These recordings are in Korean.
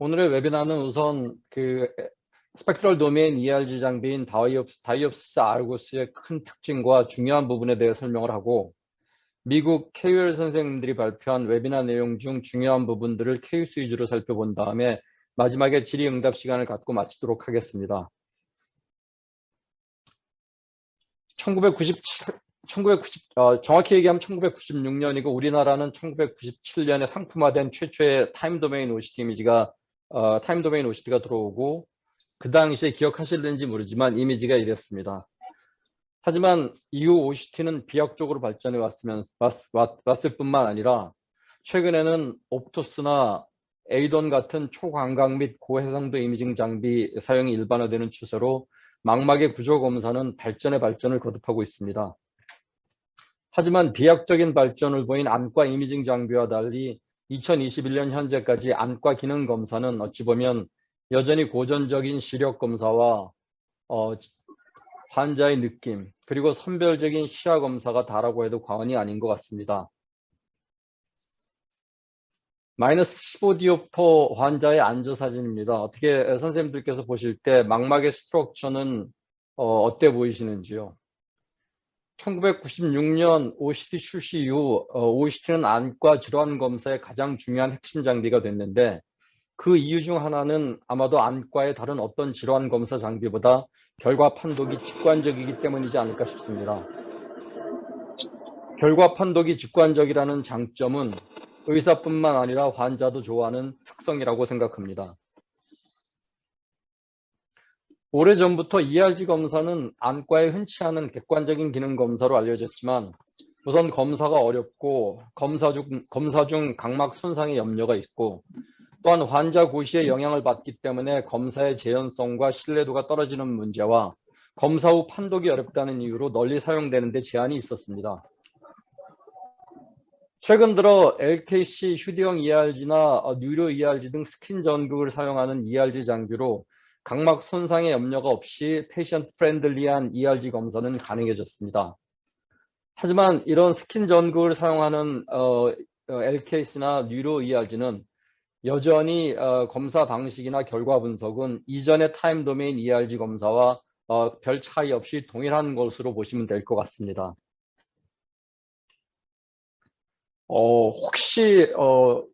오늘의 웨비나는 우선 스펙트럴 도메인 ERG 장비인 다이옵스 아르고스의 큰 특징과 중요한 부분에 대해 설명을 하고, 미국 KUL 선생님들이 발표한 웨비나 내용 중 중요한 부분들을 케이스 위주로 살펴본 다음에 마지막에 질의응답 시간을 갖고 마치도록 하겠습니다. 정확히 얘기하면 1996년이고 우리나라는 1997년에 상품화된 최초의 타임 도메인 OCT가 들어오고, 그 당시에 기억하실는지 모르지만 이미지가 이랬습니다. 하지만 이후 OCT는 비약적으로 발전해 왔을 뿐만 아니라 최근에는 옵토스나 에이돈 같은 초광각 및 고해상도 이미징 장비 사용이 일반화되는 추세로 망막의 구조 검사는 발전의 발전을 거듭하고 있습니다. 하지만 비약적인 발전을 보인 안과 이미징 장비와 달리 2021년 현재까지 안과 기능 검사는 어찌 보면 여전히 고전적인 시력 검사와 환자의 느낌, 그리고 선별적인 시야 검사가 다라고 해도 과언이 아닌 것 같습니다. 마이너스 15디옵터 환자의 안저 사진입니다. 어떻게 선생님들께서 보실 때 망막의 스트럭처는 어때 보이시는지요? 1996년 OCT 출시 이후 OCT는 안과 질환 검사의 가장 중요한 핵심 장비가 됐는데, 그 이유 중 하나는 아마도 안과의 다른 어떤 질환 검사 장비보다 결과 판독이 직관적이기 때문이지 않을까 싶습니다. 결과 판독이 직관적이라는 장점은 의사뿐만 아니라 환자도 좋아하는 특성이라고 생각합니다. 오래전부터 ERG 검사는 안과에 흔치 않은 객관적인 기능 검사로 알려졌지만, 우선 검사가 어렵고 검사 중 각막 손상의 염려가 있고, 또한 환자 고시에 영향을 받기 때문에 검사의 재현성과 신뢰도가 떨어지는 문제와 검사 후 판독이 어렵다는 이유로 널리 사용되는 데 제한이 있었습니다. 최근 들어 LKC 휴대용 ERG나 뉴로 ERG 등 스킨 전극을 사용하는 ERG 장비로 각막 손상의 염려가 없이 페이션트 프렌들리한 ERG 검사는 가능해졌습니다. 하지만 이런 스킨 전극을 사용하는 LKC나 뉴로 ERG는 여전히 검사 방식이나 결과 분석은 이전의 타임 도메인 ERG 검사와 별 차이 없이 동일한 것으로 보시면 될 것 같습니다. 혹시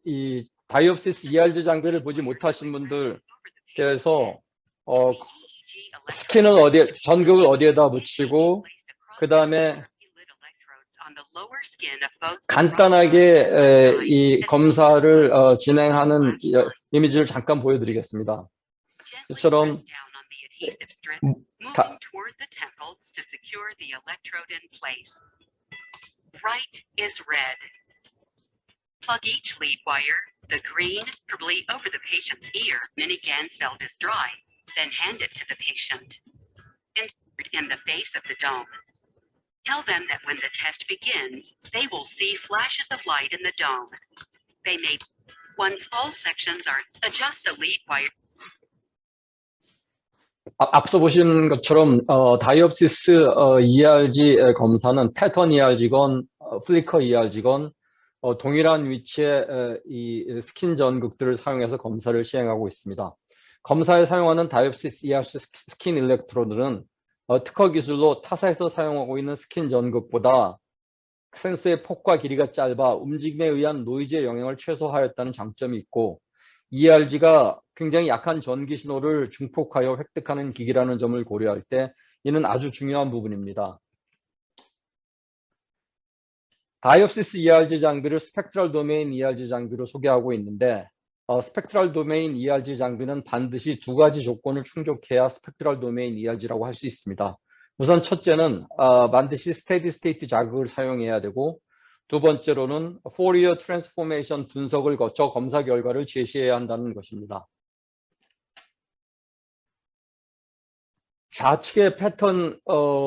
이 다이옵시스 ERG 장비를 보지 못하신 분들께서 스킨은 전극을 어디에다 붙이고, 그 다음에 간단하게 이 검사를 진행하는 이미지를 잠깐 보여드리겠습니다. 이처럼 Plug each lead wire, the green, preferably over the patient's ear. Mini Gansfeld is dry, then hand it to the patient. Insert in the face of the dome. Tell them that when the test begins, they will see flashes of light in the dome. They may, once all sections are, adjust the lead wire. 앞서 보신 것처럼 다이옵시스 ERG 검사는 패턴 ERG건 플리커 ERG건 동일한 위치의 이 스킨 전극들을 사용해서 검사를 시행하고 있습니다. 검사에 사용하는 다이옵시스 ERG 스킨 일렉트로드는 특허 기술로 타사에서 사용하고 있는 스킨 전극보다 센서의 폭과 길이가 짧아 움직임에 의한 노이즈의 영향을 최소화하였다는 장점이 있고, ERG가 굉장히 약한 전기 신호를 중폭하여 획득하는 기기라는 점을 고려할 때 이는 아주 중요한 부분입니다. 다이옵시스 ERG 장비를 스펙트럴 도메인 ERG 장비로 소개하고 있는데, 스펙트럴 도메인 ERG 장비는 반드시 두 가지 조건을 충족해야 스펙트럴 도메인 ERG라고 할 수 있습니다. 우선 첫째는 반드시 스테디 스테이트 자극을 사용해야 되고, 두 번째로는 포리어 트랜스포메이션 분석을 거쳐 검사 결과를 제시해야 한다는 것입니다. 좌측의 패턴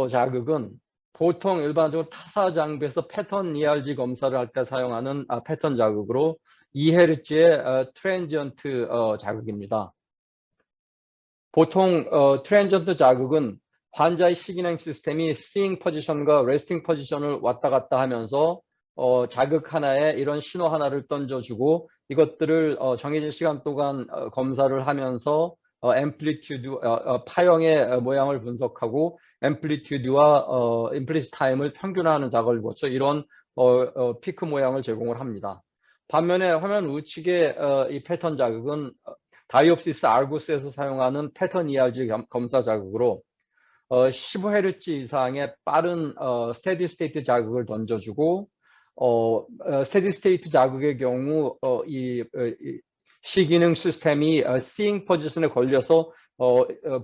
자극은 보통 일반적으로 타사 장비에서 패턴 ERG 검사를 할 때 사용하는 패턴 자극으로 2Hz의 트랜지언트 자극입니다. 보통 트랜지언트 자극은 환자의 시기능 시스템이 seeing 포지션과 resting 포지션을 왔다 갔다 하면서 자극 하나에 이런 신호 하나를 던져주고 이것들을 정해진 시간 동안 검사를 하면서 앰플리튜드, 파형의 모양을 분석하고 앰플리튜드와 임플리시 타임을 평균화하는 작업을 거쳐 이런 피크 모양을 제공을 합니다. 반면에 화면 우측의 이 패턴 자극은 다이옵시스 아르구스에서 사용하는 패턴 ERG 검사 자극으로 15Hz 이상의 빠른 스테디 스테이트 자극을 던져주고 스테디 스테이트 자극의 경우 이 시기능 시스템이 seeing 포지션에 걸려서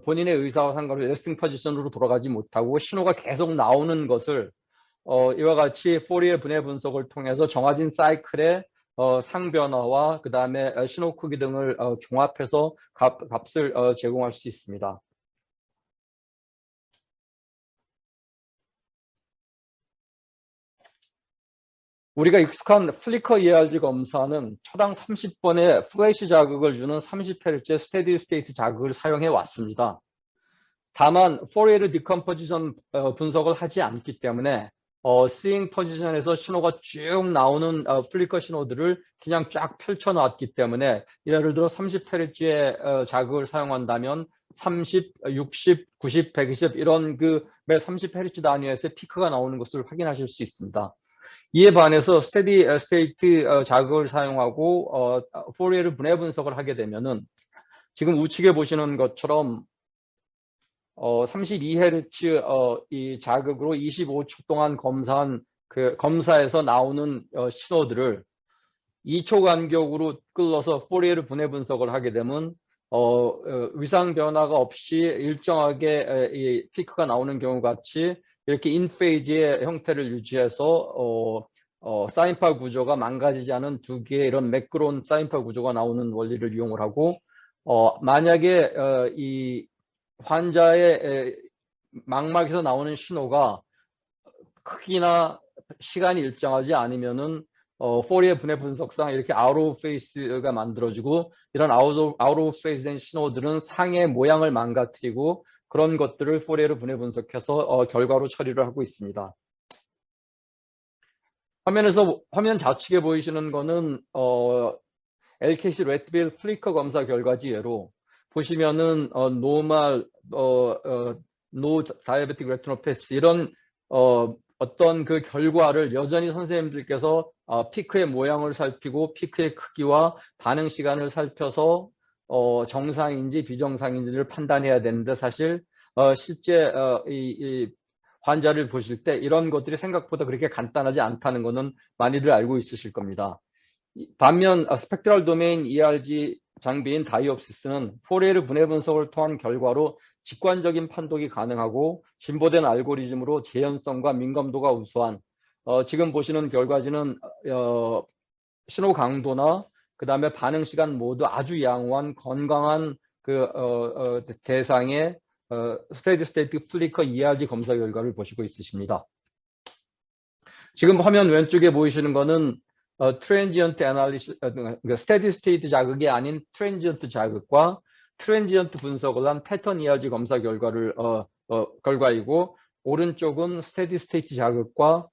본인의 의사와 상관없이 resting 포지션으로 돌아가지 못하고 신호가 계속 나오는 것을 이와 같이 포리에 분해 분석을 통해서 정해진 사이클의 상변화와 그 다음에 신호 크기 등을 종합해서 값을 제공할 수 있습니다. 우리가 익숙한 플리커 ERG 검사는 초당 30번의 플래시 자극을 주는 30Hz의 스테디 스테이트 자극을 사용해 왔습니다. 다만 포리에르 디컴포지션 분석을 하지 않기 때문에 seeing 포지션에서 신호가 쭉 나오는 플리커 신호들을 그냥 쫙 펼쳐 놨기 때문에 예를 들어 30Hz의 자극을 사용한다면 30, 60, 90, 120 이런 그 매 30Hz 단위에서 피크가 나오는 것을 확인하실 수 있습니다. 이에 반해서 스테디 스테이트 자극을 사용하고 포리에르 분해 분석을 하게 되면은 지금 우측에 보시는 것처럼 32Hz 이 자극으로 25초 동안 검사한 그 검사에서 나오는 신호들을 2초 간격으로 끌어서 포리에르 분해 분석을 하게 되면 위상 변화가 없이 일정하게 이 피크가 나오는 경우 같이 이렇게 인페이지의 형태를 유지해서 사인파 구조가 망가지지 않은 두 개의 이런 매끄러운 사인파 구조가 나오는 원리를 이용을 하고 만약에 이 환자의 망막에서 나오는 신호가 크기나 시간이 일정하지 않으면은 포리에 분해 분석상 이렇게 아웃 오브 페이스가 만들어지고 이런 아웃 오브 페이스 된 신호들은 상의 모양을 망가뜨리고 그런 것들을 포리에르 분해 분석해서 결과로 처리를 하고 있습니다. 화면 좌측에 보이시는 거는 LKC 레트빌 플리커 검사 결과지 예로 보시면은 노멀 노 다이아베틱 레티노패스 이런 어떤 그 결과를 여전히 선생님들께서 피크의 모양을 살피고 피크의 크기와 반응 시간을 살펴서 정상인지 비정상인지를 판단해야 되는데 사실 실제 이 환자를 보실 때 이런 것들이 생각보다 그렇게 간단하지 않다는 것은 많이들 알고 있으실 겁니다. 반면 스펙트럴 도메인 ERG 장비인 다이옵시스는 포리에르 분해 분석을 통한 결과로 직관적인 판독이 가능하고 진보된 알고리즘으로 재현성과 민감도가 우수한 지금 보시는 결과지는 신호 강도나 그 다음에 반응 시간 모두 아주 양호한 건강한 그 대상의 스테디 스테이트 플리커 ERG 검사 결과를 보시고 있으십니다. 지금 화면 왼쪽에 보이시는 거는 트랜지언트 애널리시스, 스테디 스테이트 자극이 아닌 트랜지언트 자극과 트랜지언트 분석을 한 패턴 ERG 검사 결과이고 오른쪽은 스테디 스테이트 자극과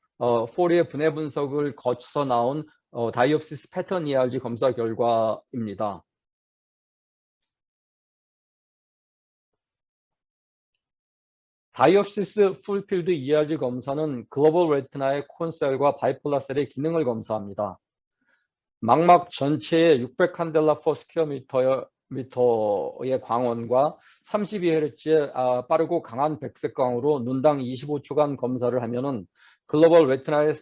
포리에 분해 분석을 거쳐서 나온 다이옵시스 패턴 ERG 검사 결과입니다. 다이옵시스 풀필드 ERG 검사는 글로벌 레티나의 콘셀과 바이폴라 셀의 기능을 검사합니다. 망막 전체의 600 칸델라 퍼 스퀘어미터의 광원과 32Hz의 빠르고 강한 백색광으로 눈당 25초간 검사를 하면은 글로벌 레티나의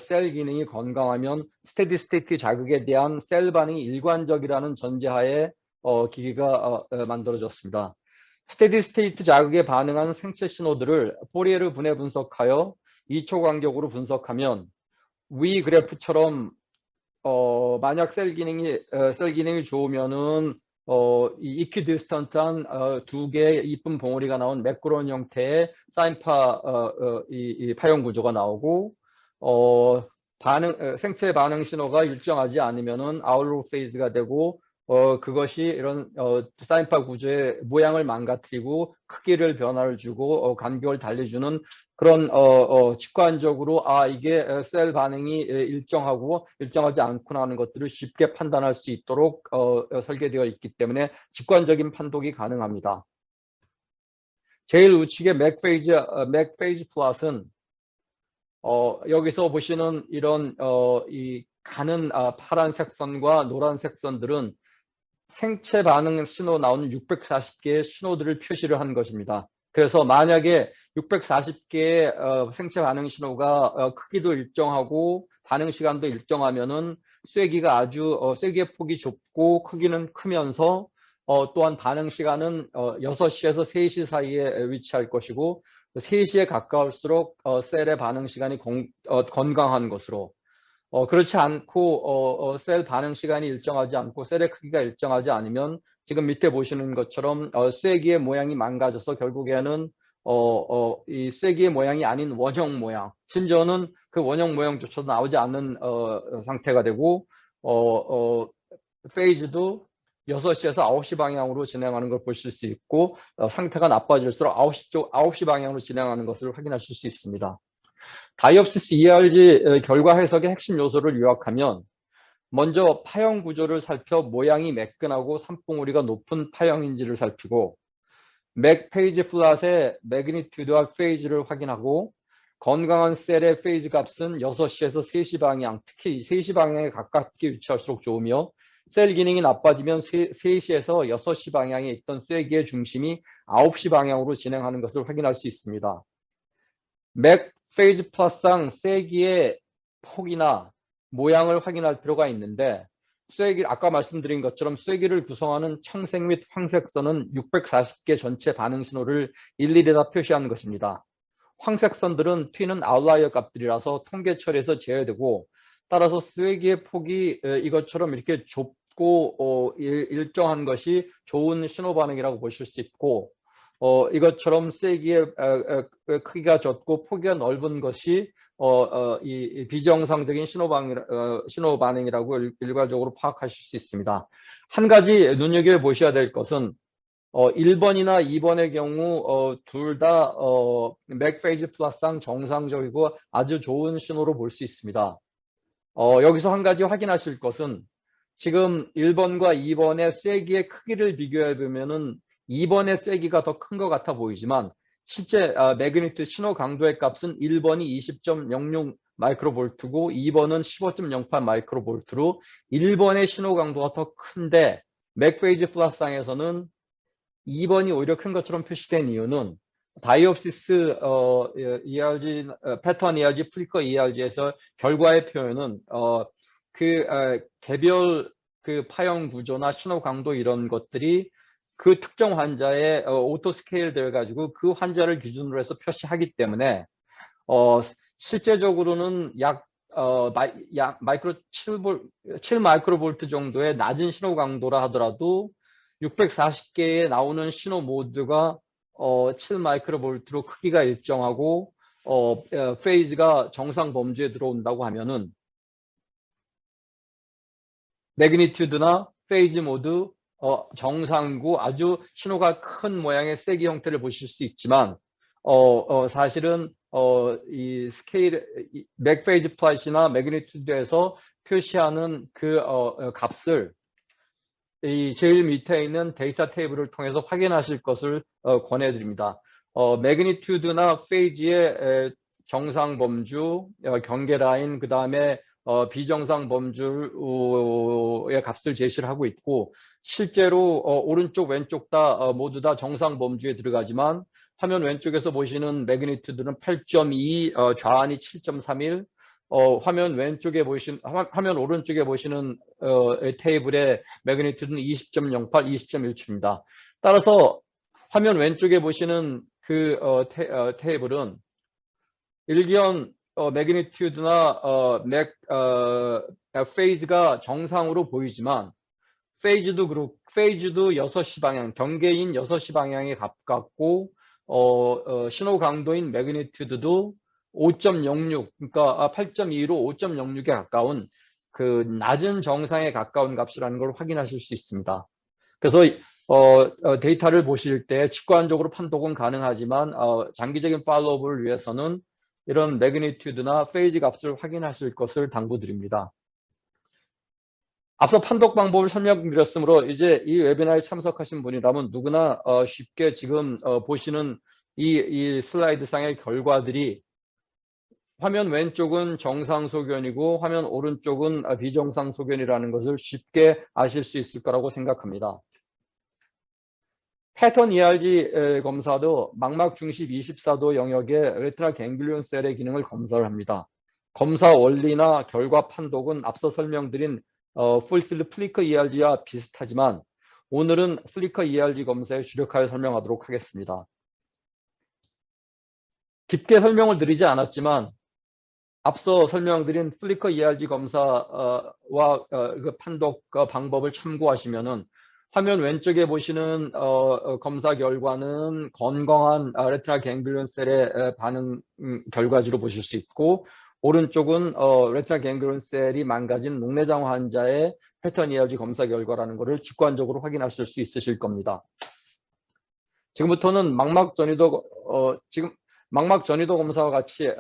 셀 기능이 건강하면 스테디 스테이트 자극에 대한 셀 반응이 일관적이라는 전제하에 기기가 만들어졌습니다. 스테디 스테이트 자극에 반응한 생체 신호들을 포리에르 분해 분석하여 2초 간격으로 분석하면 위 그래프처럼 만약 셀 기능이 좋으면은 이 이퀴디스턴트한 두 개의 이쁜 봉우리가 나온 매끄러운 형태의 사인파 이 파형 구조가 나오고 생체 반응 신호가 일정하지 않으면은 아웃 오브 페이즈가 되고 그것이 이런 사인파 구조의 모양을 망가뜨리고 크기를 변화를 주고 간격을 달리주는 그런 직관적으로 이게 셀 반응이 일정하고 일정하지 않구나 하는 것들을 쉽게 판단할 수 있도록 설계되어 있기 때문에 직관적인 판독이 가능합니다. 제일 우측의 맥페이지 플롯은 여기서 보시는 이런 이 가는 파란색 선과 노란색 선들은 생체 반응 신호 나오는 640개의 신호들을 표시를 한 것입니다. 그래서 만약에 640개의 생체 반응 신호가 크기도 일정하고 반응 시간도 일정하면은 쐐기가 아주 쐐기의 폭이 좁고 크기는 크면서 또한 반응 시간은 6시에서 3시 사이에 위치할 것이고 3시에 가까울수록 셀의 반응 시간이 건강한 것으로 그렇지 않고 셀 반응 시간이 일정하지 않고 셀의 크기가 일정하지 않으면 지금 밑에 보시는 것처럼 쐐기의 모양이 망가져서 결국에는 이 쐐기의 모양이 아닌 원형 모양, 심지어는 그 원형 모양조차도 나오지 않는 상태가 되고 페이즈도 6시에서 9시 방향으로 진행하는 걸 보실 수 있고 상태가 나빠질수록 9시 방향으로 진행하는 것을 확인하실 수 있습니다. 다이옵시스 ERG 결과 해석의 핵심 요소를 요약하면 먼저 파형 구조를 살펴 모양이 매끈하고 산봉우리가 높은 파형인지를 살피고 맥 페이지 플롯의 매그니튜드와 페이즈를 확인하고 건강한 셀의 페이즈 값은 6시에서 3시 방향, 특히 3시 방향에 가깝게 위치할수록 좋으며 셀 기능이 나빠지면 3시에서 6시 방향에 있던 쐐기의 중심이 9시 방향으로 진행하는 것을 확인할 수 있습니다. 맥 페이즈 플러스상 쐐기의 폭이나 모양을 확인할 필요가 있는데 아까 말씀드린 것처럼 쐐기를 구성하는 청색 및 황색 선은 640개 전체 반응 신호를 일일이 다 표시하는 것입니다. 황색 선들은 튀는 아웃라이어 값들이라서 통계 처리에서 제외되고 따라서 쐐기의 폭이 이것처럼 이렇게 좁고 일정한 것이 좋은 신호 반응이라고 보실 수 있고 이것처럼 쐐기의 크기가 적고 폭이가 넓은 것이 이 비정상적인 신호 반응이라고 일괄적으로 파악하실 수 있습니다. 한 가지 눈여겨보셔야 될 것은 1번이나 2번의 경우 둘 다 맥페이지 플러스상 정상적이고 아주 좋은 신호로 볼 수 있습니다. 여기서 한 가지 확인하실 것은 지금 1번과 2번의 쐐기의 크기를 비교해 보면은 2번의 쐐기가 더 큰 것 같아 보이지만 실제 매그니튜드 신호 강도의 값은 1번이 20.06 마이크로볼트고 2번은 15.08 마이크로볼트로 1번의 신호 강도가 더 큰데 맥페이지 플러스상에서는 2번이 오히려 큰 것처럼 표시된 이유는 다이옵시스 ERG, 패턴 ERG, 플리커 ERG에서 결과의 표현은 개별 그 파형 구조나 신호 강도 이런 것들이 그 특정 환자의 오토 스케일 되어 가지고 그 환자를 기준으로 해서 표시하기 때문에 실제적으로는 약 마이크로 7 마이크로볼트 정도의 낮은 신호 강도라 하더라도 640개에 나오는 신호 모두가 7 마이크로볼트로 크기가 일정하고 페이즈가 정상 범주에 들어온다고 하면은 매그니튜드나 페이즈 모두 정상이고 아주 신호가 큰 모양의 쐐기 형태를 보실 수 있지만 사실은 이 스케일 맥페이지 플랫이나 매그니튜드에서 표시하는 그 값을 이 제일 밑에 있는 데이터 테이블을 통해서 확인하실 것을 권해드립니다. 매그니튜드나 페이지의 정상 범주, 경계 라인, 그 다음에 비정상 범주의 값을 제시를 하고 있고 실제로 오른쪽 왼쪽 다 모두 다 정상 범주에 들어가지만 화면 왼쪽에서 보시는 매그니튜드는 8.2, 좌안이 7.31, 화면 오른쪽에 보시는 테이블의 매그니튜드는 20.08, 20.17입니다. 따라서 화면 왼쪽에 보시는 그 테이블은 일견 매그니튜드나 페이즈가 정상으로 보이지만 페이즈도 6시 방향, 경계인 6시 방향에 가깝고 신호 강도인 매그니튜드도 5.06, 그러니까 8.2로 5.06에 가까운 그 낮은 정상에 가까운 값이라는 걸 확인하실 수 있습니다. 그래서 데이터를 보실 때 직관적으로 판독은 가능하지만 장기적인 팔로우업을 위해서는 이런 매그니튜드나 페이지 값을 확인하실 것을 당부드립니다. 앞서 판독 방법을 설명드렸으므로 이제 이 웨비나에 참석하신 분이라면 누구나 쉽게 지금 보시는 이 슬라이드상의 결과들이 화면 왼쪽은 정상 소견이고 화면 오른쪽은 비정상 소견이라는 것을 쉽게 아실 수 있을 거라고 생각합니다. 패턴 ERG 검사도 망막 중심 24도 영역의 레티나 갱글리온 셀의 기능을 검사를 합니다. 검사 원리나 결과 판독은 앞서 설명드린 풀필드 플리커 ERG와 비슷하지만 오늘은 플리커 ERG 검사에 주력하여 설명하도록 하겠습니다. 깊게 설명을 드리지 않았지만 앞서 설명드린 플리커 ERG 검사와 그 판독 방법을 참고하시면은 화면 왼쪽에 보시는 검사 결과는 건강한 레티나 갱글리온 셀의 반응 결과지로 보실 수 있고 오른쪽은 레티나 갱글리온 셀이 망가진 녹내장 환자의 패턴 ERG 검사 결과라는 것을 직관적으로 확인하실 수 있으실 겁니다. 지금부터는 망막 전이도 검사와 같이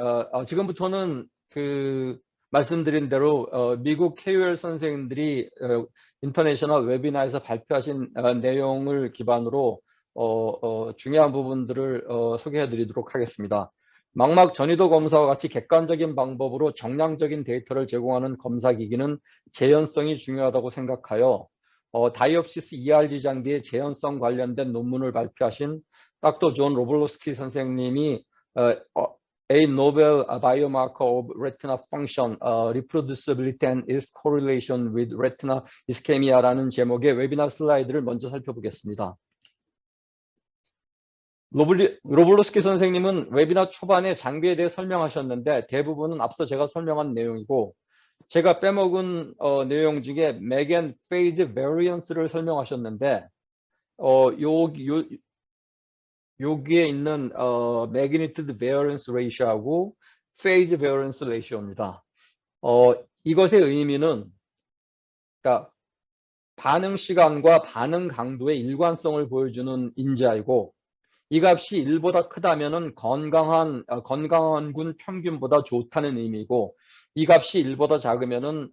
지금부터는 그 말씀드린 대로 미국 KOL 선생님들이 인터내셔널 웨비나에서 발표하신 내용을 기반으로 중요한 부분들을 소개해 드리도록 하겠습니다. 망막 전이도 검사와 같이 객관적인 방법으로 정량적인 데이터를 제공하는 검사기기는 재현성이 중요하다고 생각하여 다이옵시스 ERG 장비의 재현성 관련된 논문을 발표하신 닥터 존 로블로스키 선생님이 A novel biomarker of retina function, reproducibility and its correlation with retina ischemia라는 제목의 웨비나 슬라이드를 먼저 살펴보겠습니다. 로블로스키 선생님은 웨비나 초반에 장비에 대해 설명하셨는데 대부분은 앞서 제가 설명한 내용이고 제가 빼먹은 내용 중에 맥앤 페이즈 베리언스를 설명하셨는데 여기에 있는 magnitude variance ratio하고 phase variance ratio입니다. 이것의 의미는 그러니까 반응 시간과 반응 강도의 일관성을 보여주는 인자이고 이 값이 1보다 크다면은 건강한 군 평균보다 좋다는 의미고 이 값이 1보다 작으면은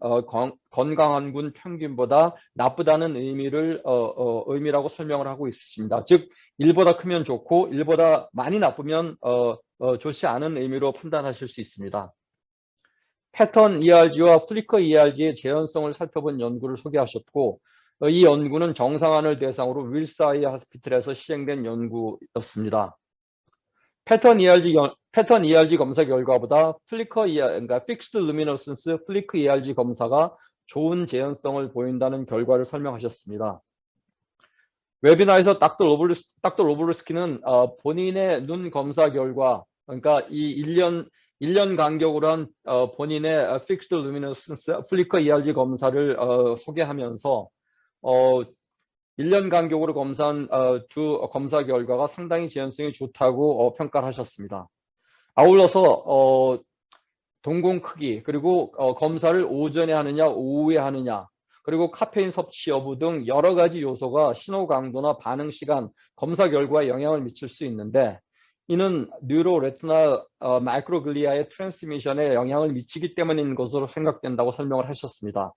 건강한 군 평균보다 나쁘다는 의미라고 설명을 하고 있습니다. 즉 1보다 크면 좋고 1보다 많이 나쁘면 좋지 않은 의미로 판단하실 수 있습니다. 패턴 ERG와 플리커 ERG의 재현성을 살펴본 연구를 소개하셨고 이 연구는 정상안을 대상으로 윌스 아이 하스피틀에서 시행된 연구였습니다. 패턴 ERG 검사 결과보다 그러니까 Fixed Luminescence 플리커 ERG 검사가 좋은 재현성을 보인다는 결과를 설명하셨습니다. 웨비나에서 닥터 로블스키는 본인의 눈 검사 결과, 그러니까 이 1년 간격으로 한 본인의 Fixed Luminescence 플리커 ERG 검사를 소개하면서 1년 간격으로 검사한 두 검사 결과가 상당히 재현성이 좋다고 평가를 하셨습니다. 아울러서 동공 크기 그리고 검사를 오전에 하느냐 오후에 하느냐 그리고 카페인 섭취 여부 등 여러 가지 요소가 신호 강도나 반응 시간 검사 결과에 영향을 미칠 수 있는데 이는 뉴로 레티나 마이크로글리아의 트랜스미션에 영향을 미치기 때문인 것으로 생각된다고 설명을 하셨습니다.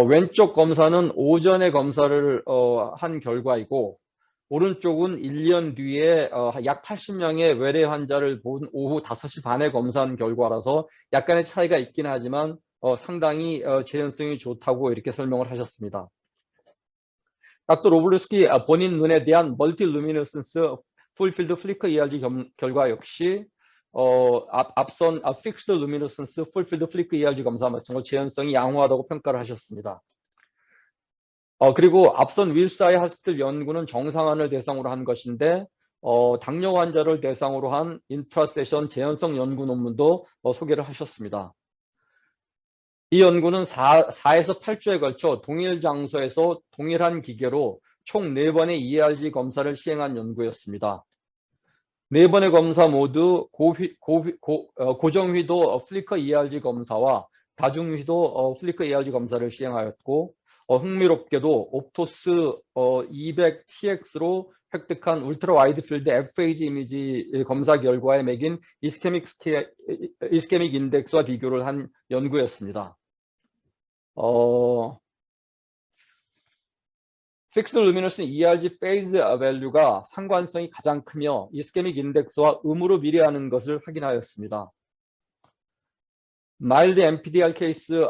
왼쪽 검사는 오전에 검사를 한 결과이고 오른쪽은 1년 뒤에 약 80명의 외래 환자를 본 오후 5시 반에 검사한 결과라서 약간의 차이가 있긴 하지만 상당히 재현성이 좋다고 이렇게 설명을 하셨습니다. 닥터 로블스키 본인 눈에 대한 멀티루미너센스 풀필드 플리커 ERG 결과 역시 앞선 픽스드 루미너센스 풀필드 플리커 ERG 검사와 마찬가지로 재현성이 양호하다고 평가를 하셨습니다. 그리고 앞선 윌스 아이 하스피틀 연구는 정상안을 대상으로 한 것인데 당뇨 환자를 대상으로 한 인트라세션 재현성 연구 논문도 소개를 하셨습니다. 이 연구는 4에서 8주에 걸쳐 동일 장소에서 동일한 기계로 총 4번의 ERG 검사를 시행한 연구였습니다. 4번의 검사 모두 고정휘도 플리커 ERG 검사와 다중휘도 플리커 ERG 검사를 시행하였고 흥미롭게도 옵토스 200TX로 획득한 울트라 와이드 필드 FAG 이미지 검사 결과에 매긴 이스케믹 인덱스와 비교를 한 연구였습니다. 픽스드 루미너스 ERG 페이즈 밸류가 상관성이 가장 크며 이스케믹 인덱스와 음으로 비례하는 것을 확인하였습니다. 마일드 MPDR 케이스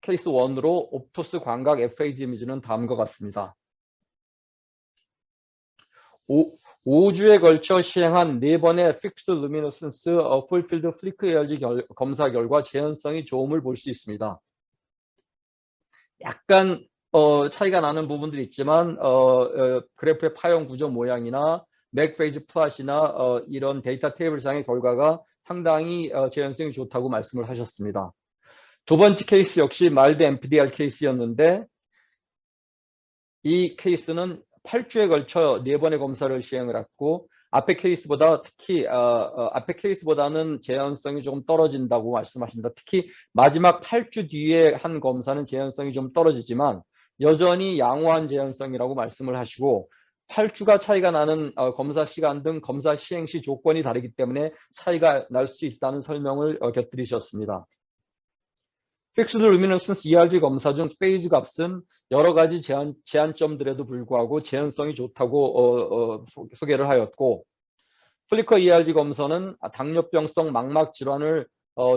케이스 1으로 옵토스 광각 FAG 이미지는 다음과 같습니다. 5주에 걸쳐 시행한 4번의 픽스드 루미너센스 풀필드 플리커 ERG 검사 결과 재현성이 좋음을 볼 수 있습니다. 약간 차이가 나는 부분들이 있지만 그래프의 파형 구조 모양이나 맥페이지 플랫이나 이런 데이터 테이블상의 결과가 상당히 재현성이 좋다고 말씀을 하셨습니다. 두 번째 케이스 역시 마일드 MPDR 케이스였는데 이 케이스는 8주에 걸쳐 4번의 검사를 시행을 했고 앞에 케이스보다 특히 앞에 케이스보다는 재현성이 조금 떨어진다고 말씀하십니다. 특히 마지막 8주 뒤에 한 검사는 재현성이 좀 떨어지지만 여전히 양호한 재현성이라고 말씀을 하시고 8주가 차이가 나는 검사 시간 등 검사 시행 시 조건이 다르기 때문에 차이가 날 수 있다는 설명을 곁들이셨습니다. 픽스드 루미너센스 ERG 검사 중 페이즈 값은 여러 가지 제한점들에도 불구하고 재현성이 좋다고 소개를 하였고 플리커 ERG 검사는 당뇨병성 망막 질환을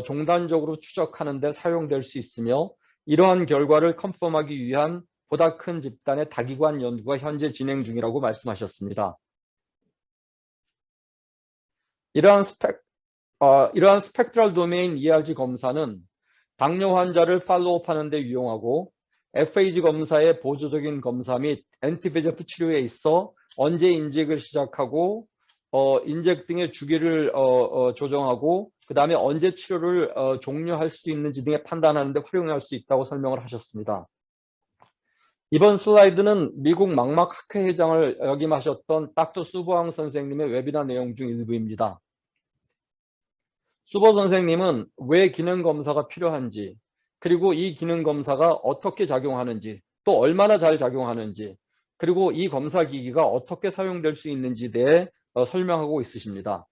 종단적으로 추적하는 데 사용될 수 있으며 이러한 결과를 컨펌하기 위한 보다 큰 집단의 다기관 연구가 현재 진행 중이라고 말씀하셨습니다. 이러한 스펙트럴 도메인 ERG 검사는 당뇨 환자를 팔로우업하는 데 유용하고 FAG 검사의 보조적인 검사 및 엔티베제프 치료에 있어 언제 인젝을 시작하고 인젝 등의 주기를 조정하고 그 다음에 언제 치료를 종료할 수 있는지 등의 판단하는 데 활용할 수 있다고 설명을 하셨습니다. 이번 슬라이드는 미국 망막학회 회장을 역임하셨던 닥터 수보왕 선생님의 웨비나 내용 중 일부입니다. 수보 선생님은 왜 기능검사가 필요한지, 그리고 이 기능검사가 어떻게 작용하는지, 또 얼마나 잘 작용하는지, 그리고 이 검사 기기가 어떻게 사용될 수 있는지에 대해 설명하고 있으십니다.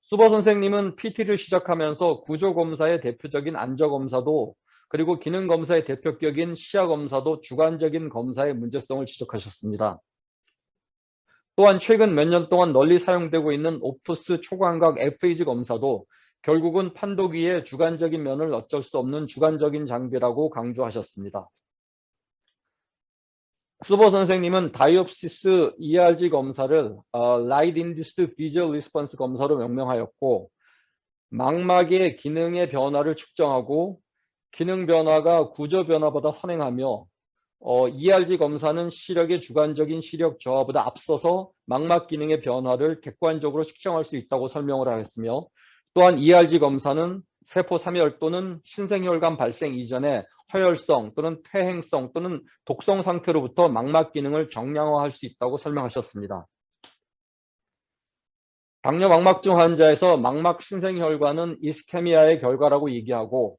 수보 선생님은 PT를 시작하면서 구조검사의 대표적인 안저검사도 그리고 기능검사의 대표격인 시야검사도 주관적인 검사의 문제성을 지적하셨습니다. 또한 최근 몇 년 동안 널리 사용되고 있는 옵토스 초광각 FAG 검사도 결국은 판도기의 주관적인 면을 어쩔 수 없는 주관적인 장비라고 강조하셨습니다. 수보 선생님은 다이옵시스 ERG 검사를 Light Induced Visual Response 검사로 명명하였고 망막의 기능의 변화를 측정하고 기능 변화가 구조 변화보다 선행하며 ERG 검사는 시력의 주관적인 시력 저하보다 앞서서 망막 기능의 변화를 객관적으로 측정할 수 있다고 설명을 하였으며 또한 ERG 검사는 세포 삼열 또는 신생혈관 발생 이전에 허혈성 또는 폐행성 또는 독성 상태로부터 망막 기능을 정량화할 수 있다고 설명하셨습니다. 당뇨 망막증 환자에서 망막 신생혈관은 이스케미아의 결과라고 얘기하고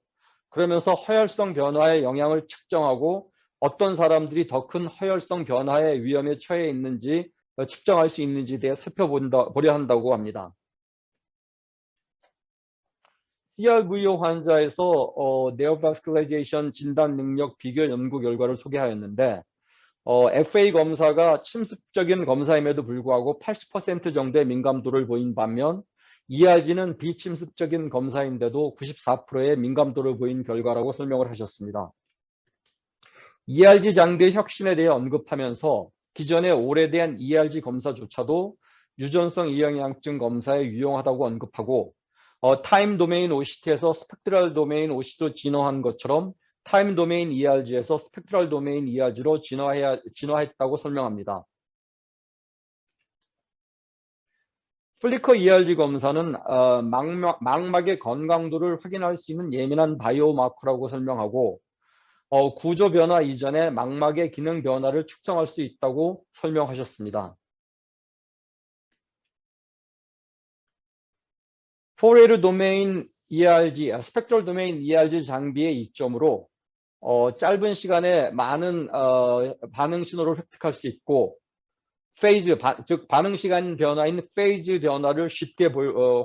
그러면서 허혈성 변화의 영향을 측정하고 어떤 사람들이 더 큰 허혈성 변화의 위험에 처해 있는지 측정할 수 있는지에 대해 살펴보려 한다고 합니다. CRVO 환자에서 네오바스큘라이제이션 진단 능력 비교 연구 결과를 소개하였는데 FA 검사가 침습적인 검사임에도 불구하고 80% 정도의 민감도를 보인 반면 ERG는 비침습적인 검사인데도 94%의 민감도를 보인 결과라고 설명을 하셨습니다. ERG 장비의 혁신에 대해 언급하면서 기존의 오래된 ERG 검사조차도 유전성 이영양증 검사에 유용하다고 언급하고 타임 도메인 OCT에서 스펙트럴 도메인 OCT로 진화한 것처럼 타임 도메인 ERG에서 스펙트럴 도메인 ERG로 진화했다고 설명합니다. 플리커 ERG 검사는 망막의 건강도를 확인할 수 있는 예민한 바이오마커라고 설명하고 구조 변화 이전에 망막의 기능 변화를 측정할 수 있다고 설명하셨습니다. 포레르 도메인 ERG, 스펙트럴 도메인 ERG 장비의 이점으로 짧은 시간에 많은 반응 신호를 획득할 수 있고, 즉 반응 시간 변화인 페이즈 변화를 쉽게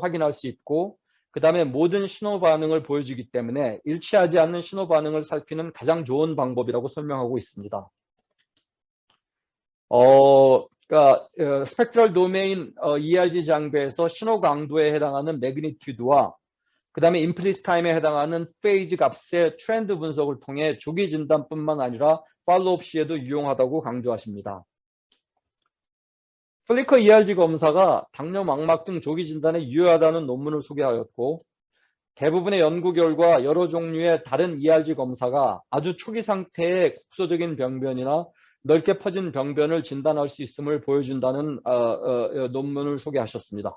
확인할 수 있고, 그 다음에 모든 신호 반응을 보여주기 때문에 일치하지 않는 신호 반응을 살피는 가장 좋은 방법이라고 설명하고 있습니다. 그러니까 스펙트럴 도메인 ERG 장비에서 신호 강도에 해당하는 매그니튜드와 그 다음에 임플리스 타임에 해당하는 페이즈 값의 트렌드 분석을 통해 조기 진단뿐만 아니라 팔로우업 시에도 유용하다고 강조하십니다. 플리커 ERG 검사가 당뇨, 망막 등 조기 진단에 유효하다는 논문을 소개하였고, 대부분의 연구 결과 여러 종류의 다른 ERG 검사가 아주 초기 상태의 국소적인 병변이나 넓게 퍼진 병변을 진단할 수 있음을 보여준다는 논문을 소개하셨습니다.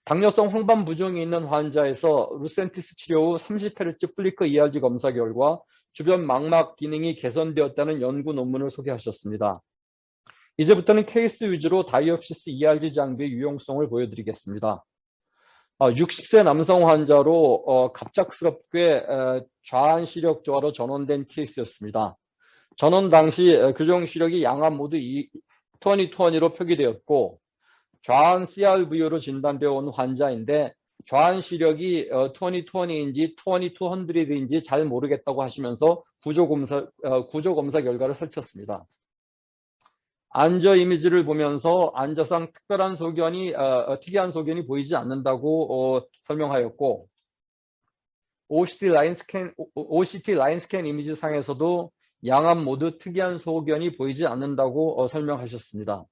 당뇨성 황반 부종이 있는 환자에서 루센티스 치료 후 30Hz 플리커 ERG 검사 결과 주변 망막 기능이 개선되었다는 연구 논문을 소개하셨습니다. 이제부터는 케이스 위주로 다이옵시스 ERG 장비의 유용성을 보여드리겠습니다. 60세 남성 환자로 갑작스럽게 좌안 시력 저하로 전원된 케이스였습니다. 전원 당시 교정 시력이 양압 모두 20/20로 표기되었고, 좌안 CRVO로 진단되어 온 환자인데 좌안 시력이 20/20인지 20/200인지 잘 모르겠다고 하시면서 구조검사 결과를 살폈습니다. 안저 이미지를 보면서 안저상 특별한 소견이 특이한 소견이 보이지 않는다고 설명하였고, OCT 라인 스캔 이미지 상에서도 양압 모두 특이한 소견이 보이지 않는다고 설명하셨습니다.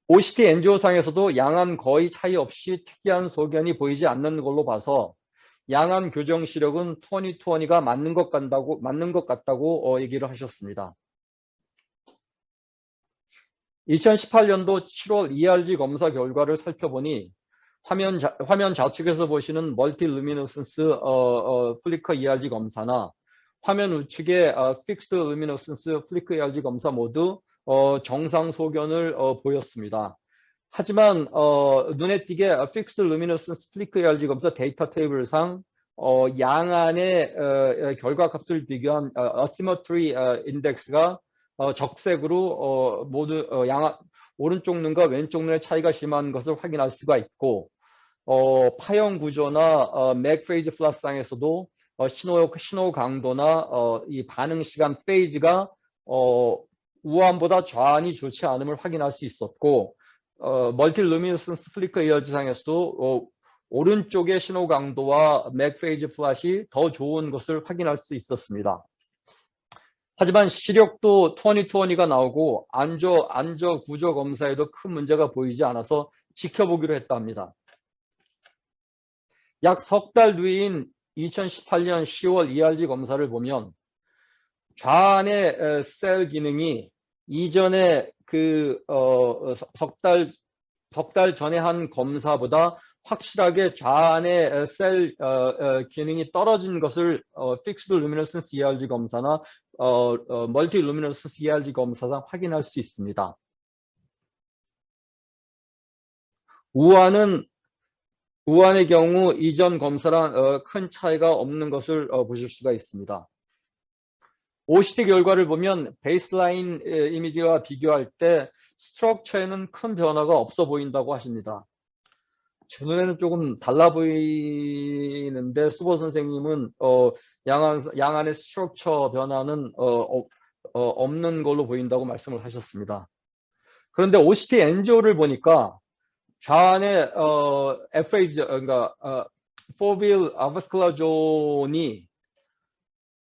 OCT 엔지오 상에서도 양안 거의 차이 없이 특이한 소견이 보이지 않는 걸로 봐서 양안 교정 시력은 20/20가 맞는 것 같다고 얘기를 하셨습니다. 2018년도 7월 ERG 검사 결과를 살펴보니 화면 좌측에서 보시는 멀티 루미너센스 플리커 ERG 검사나 화면 우측의 픽스드 루미너센스 플리커 ERG 검사 모두 정상 소견을 보였습니다. 하지만 눈에 띄게 픽스드 루미너센스 플리커 ERG 검사 데이터 테이블상 양안의 결과값을 비교한 어시머트리 인덱스가 적색으로 모두 오른쪽 눈과 왼쪽 눈의 차이가 심한 것을 확인할 수가 있고, 파형 구조나 맥 페이즈 플러스상에서도 신호 강도나 이 반응 시간 페이즈가 우한보다 좌안이 좋지 않음을 확인할 수 있었고, 멀티 루미너센스 플리커 ERG상에서도 오른쪽의 신호 강도와 맥 페이즈 플랫이 더 좋은 것을 확인할 수 있었습니다. 하지만 시력도 20/20가 나오고 안저 구조 검사에도 큰 문제가 보이지 않아서 지켜보기로 했답니다. 약 석 달 뒤인 2018년 10월 ERG 검사를 보면 좌안의 셀 기능이 이전에 석 달 전에 한 검사보다 확실하게 좌안의 셀 기능이 떨어진 것을 픽스드 루미너센스 ERG 검사나 멀티 루미너센스 ERG 검사상 확인할 수 있습니다. 우한의 경우 이전 검사랑 큰 차이가 없는 것을 보실 수가 있습니다. OCT 결과를 보면 베이스라인 이미지와 비교할 때 스트럭처에는 큰 변화가 없어 보인다고 하십니다. 제 눈에는 조금 달라 보이는데 수보 선생님은 양안의 스트럭처 변화는 없는 걸로 보인다고 말씀을 하셨습니다. 그런데 OCT 엔지오를 보니까 좌안의 FAG, 그러니까 포빌 아바스쿨라 존이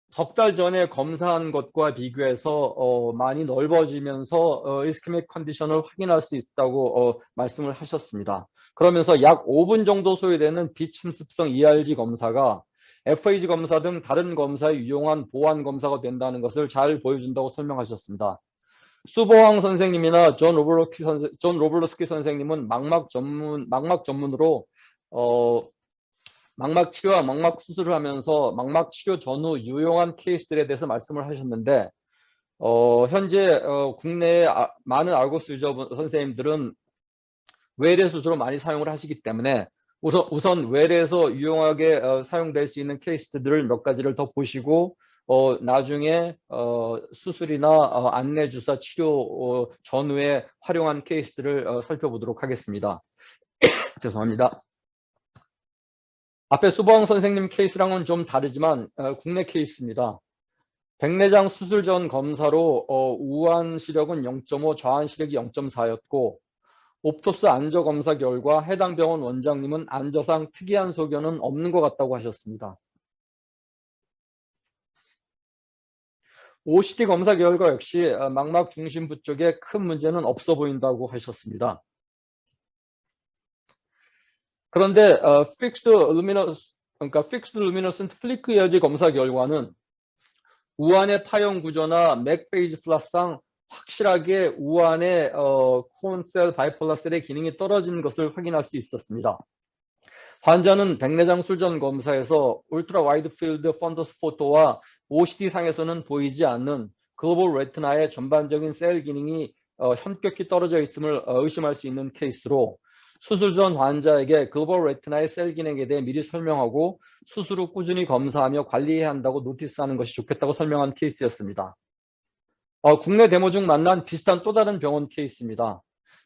석 달 전에 검사한 것과 비교해서 많이 넓어지면서 이스케믹 컨디션을 확인할 수 있다고 말씀을 하셨습니다. 그러면서 약 5분 정도 소요되는 비침습성 ERG 검사가 FAG 검사 등 다른 검사에 유용한 보완 검사가 된다는 것을 잘 보여준다고 설명하셨습니다. 수보왕 선생님이나 존 로블로스키 선생님은 망막 전문으로 망막 치료와 망막 수술을 하면서 망막 치료 전후 유용한 케이스들에 대해서 말씀을 하셨는데, 현재 국내의 많은 알고스 유저 선생님들은 웰에서 주로 많이 사용을 하시기 때문에 우선 웰에서 유용하게 사용될 수 있는 케이스들을 몇 가지를 더 보시고 나중에 수술이나 안내주사 치료 전후에 활용한 케이스들을 살펴보도록 하겠습니다. 죄송합니다. 앞에 수봉 선생님 케이스랑은 좀 다르지만 국내 케이스입니다. 백내장 수술 전 검사로 우한 시력은 0.5, 좌한 시력이 0.4였고 옵토스 안저 검사 결과 해당 병원 원장님은 안저상 특이한 소견은 없는 것 같다고 하셨습니다. OCT 검사 결과 역시 망막 중심부 쪽에 큰 문제는 없어 보인다고 하셨습니다. 그런데 Fixed Luminescent Flicker ERG 검사 결과는 우한의 파형 구조나 맥 페이즈 플라스상 확실하게 우한의 콘셀 바이폴라 셀의 기능이 떨어진 것을 확인할 수 있었습니다. 환자는 백내장 술전 검사에서 울트라 와이드 필드 펀더스 포토와 OCT 상에서는 보이지 않는 글로벌 레티나의 전반적인 셀 기능이 현격히 떨어져 있음을 의심할 수 있는 케이스로 수술 전 환자에게 글로벌 레티나의 셀 기능에 대해 미리 설명하고 수술 후 꾸준히 검사하며 관리해야 한다고 노티스하는 것이 좋겠다고 설명한 케이스였습니다. 국내 데모 중 만난 비슷한 또 다른 병원 케이스입니다.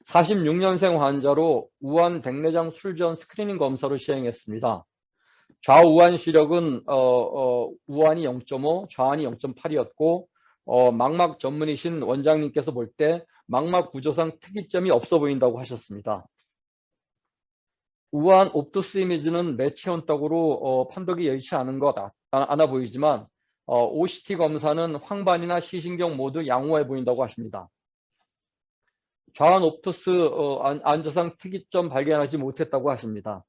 46년생 환자로 우한 백내장 술전 스크리닝 검사로 시행했습니다. 좌우한 시력은 우한이 0.5, 좌한이 0.8이었고 망막 전문의신 원장님께서 볼 때 망막 구조상 특이점이 없어 보인다고 하셨습니다. 우한 옵토스 이미지는 매체온떡으로 판독이 여의치 않아 보이지만 OCT 검사는 황반이나 시신경 모두 양호해 보인다고 하십니다. 좌한 옵토스 안저상 특이점 발견하지 못했다고 하십니다.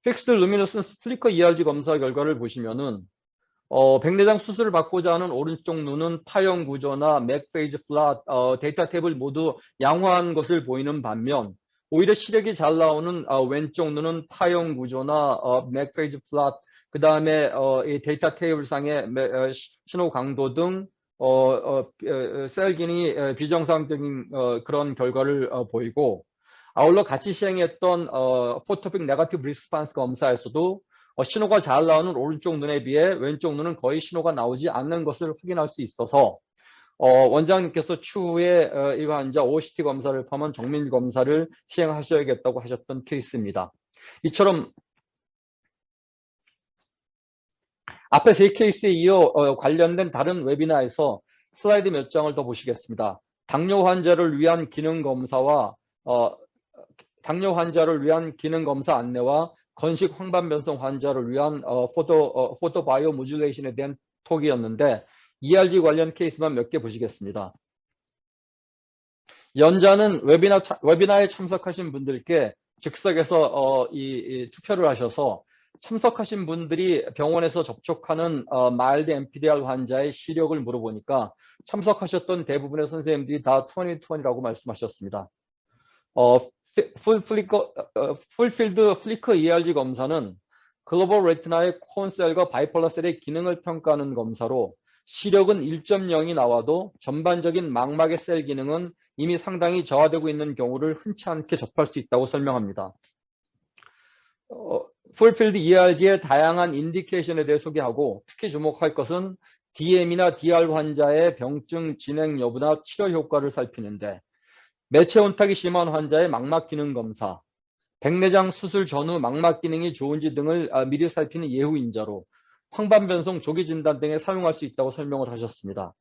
Fixed Luminescence Flicker ERG 검사 결과를 보시면은 백내장 수술을 받고자 하는 오른쪽 눈은 파형 구조나 맥 페이즈 플랫, 데이터 탭을 모두 양호한 것을 보이는 반면 오히려 시력이 잘 나오는 왼쪽 눈은 파형 구조나 맥 페이즈 플랫, 그 다음에 이 데이터 테이블 상의 신호 강도 등 셀 기능이 비정상적인 그런 결과를 보이고 아울러 같이 시행했던 포토픽 네거티브 리스판스 검사에서도 신호가 잘 나오는 오른쪽 눈에 비해 왼쪽 눈은 거의 신호가 나오지 않는 것을 확인할 수 있어서 원장님께서 추후에 이 환자 OCT 검사를 포함한 정밀 검사를 시행하셔야겠다고 하셨던 케이스입니다. 이처럼 앞에 세 케이스에 이어 관련된 다른 웨비나에서 슬라이드 몇 장을 더 보시겠습니다. 당뇨 환자를 위한 기능 검사와 당뇨 환자를 위한 기능 검사 안내와 건식 황반 변성 환자를 위한 포토 바이오 모듈레이션에 대한 톡이었는데 ERG 관련 케이스만 몇 개 보시겠습니다. 연자는 웨비나에 참석하신 분들께 즉석에서 이 투표를 하셔서 참석하신 분들이 병원에서 접촉하는 마일드 MPDR 환자의 시력을 물어보니까 참석하셨던 대부분의 선생님들이 다 20/20라고 말씀하셨습니다. 풀필드 플리커 ERG 검사는 글로벌 레티나의 콘셀과 바이폴라 셀의 기능을 평가하는 검사로 시력은 1.0이 나와도 전반적인 망막의 셀 기능은 이미 상당히 저하되고 있는 경우를 흔치 않게 접할 수 있다고 설명합니다. 풀필드 ERG의 다양한 인디케이션에 대해 소개하고 특히 주목할 것은 DM이나 DR 환자의 병증 진행 여부나 치료 효과를 살피는데 매체 온탁이 심한 환자의 망막 기능 검사, 백내장 수술 전후 망막 기능이 좋은지 등을 미리 살피는 예후 인자로 황반 변성 조기 진단 등에 사용할 수 있다고 설명을 하셨습니다.